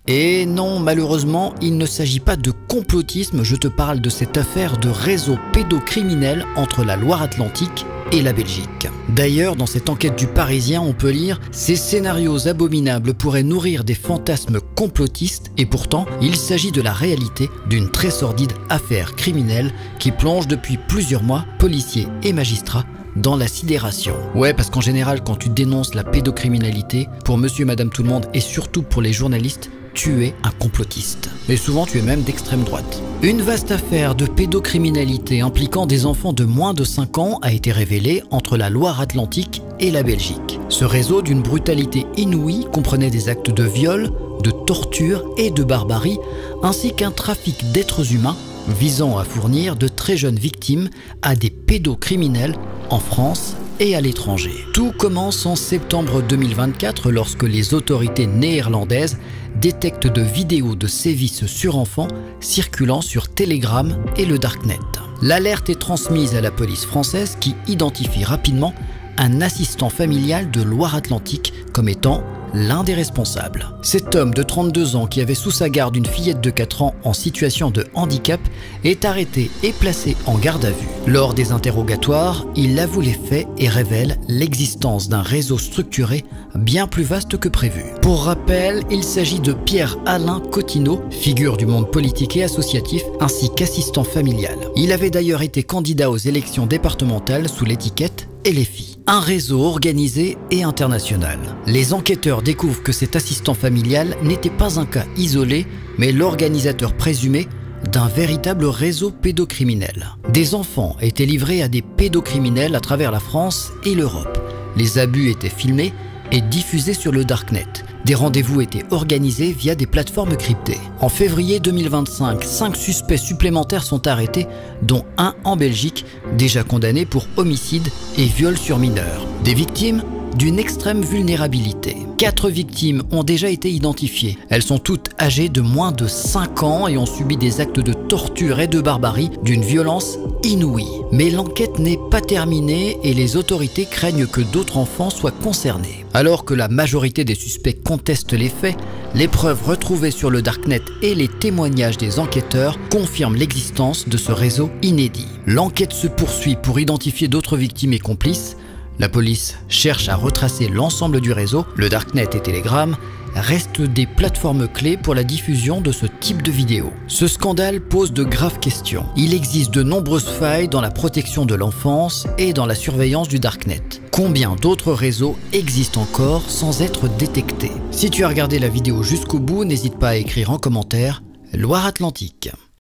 Et non, malheureusement, il ne s'agit pas de complotisme, je te parle de cette affaire de réseau pédocriminel entre la Loire-Atlantique et la Belgique. D'ailleurs, dans cette enquête du Parisien, on peut lire « Ces scénarios abominables pourraient nourrir des fantasmes complotistes et pourtant, il s'agit de la réalité d'une très sordide affaire criminelle qui plonge depuis plusieurs mois policiers et magistrats dans la sidération. » Ouais, parce qu'en général, quand tu dénonces la pédocriminalité, pour monsieur et madame tout le monde et surtout pour les journalistes, tu es un complotiste. Et souvent, tu es même d'extrême droite. Une vaste affaire de pédocriminalité impliquant des enfants de moins de 5 ans a été révélée entre la Loire-Atlantique et la Belgique. Ce réseau d'une brutalité inouïe comprenait des actes de viol, de torture et de barbarie, ainsi qu'un trafic d'êtres humains visant à fournir de très jeunes victimes à des pédocriminels en France et à l'étranger. Tout commence en septembre 2024 lorsque les autorités néerlandaises détectent de vidéos de sévices sur enfants circulant sur Telegram et le Darknet. L'alerte est transmise à la police française qui identifie rapidement un assistant familial de Loire-Atlantique comme étant l'un des responsables. Cet homme de 32 ans qui avait sous sa garde une fillette de 4 ans en situation de handicap est arrêté et placé en garde à vue. Lors des interrogatoires, il avoue les faits et révèle l'existence d'un réseau structuré bien plus vaste que prévu. Pour rappel, il s'agit de Pierre-Alain Cotineau, figure du monde politique et associatif, ainsi qu'assistant familial. Il avait d'ailleurs été candidat aux élections départementales sous l'étiquette LFI. Un réseau organisé et international. Les enquêteurs découvrent que cet assistant familial n'était pas un cas isolé, mais l'organisateur présumé d'un véritable réseau pédocriminel. Des enfants étaient livrés à des pédocriminels à travers la France et l'Europe. Les abus étaient filmés et diffusés sur le Darknet. Des rendez-vous étaient organisés via des plateformes cryptées. En février 2025, 5 suspects supplémentaires sont arrêtés, dont un en Belgique, déjà condamné pour homicide et viol sur mineurs. Des victimes d'une extrême vulnérabilité. 4 victimes ont déjà été identifiées. Elles sont toutes âgées de moins de 5 ans et ont subi des actes de torture et de barbarie d'une violence inouïe. Mais l'enquête n'est pas terminée et les autorités craignent que d'autres enfants soient concernés. Alors que la majorité des suspects contestent les faits, les preuves retrouvées sur le Darknet et les témoignages des enquêteurs confirment l'existence de ce réseau inédit. L'enquête se poursuit pour identifier d'autres victimes et complices. La police cherche à retracer l'ensemble du réseau. Le Darknet et Telegram restent des plateformes clés pour la diffusion de ce type de vidéos. Ce scandale pose de graves questions. Il existe de nombreuses failles dans la protection de l'enfance et dans la surveillance du Darknet. Combien d'autres réseaux existent encore sans être détectés? Si tu as regardé la vidéo jusqu'au bout, n'hésite pas à écrire en commentaire Loire-Atlantique.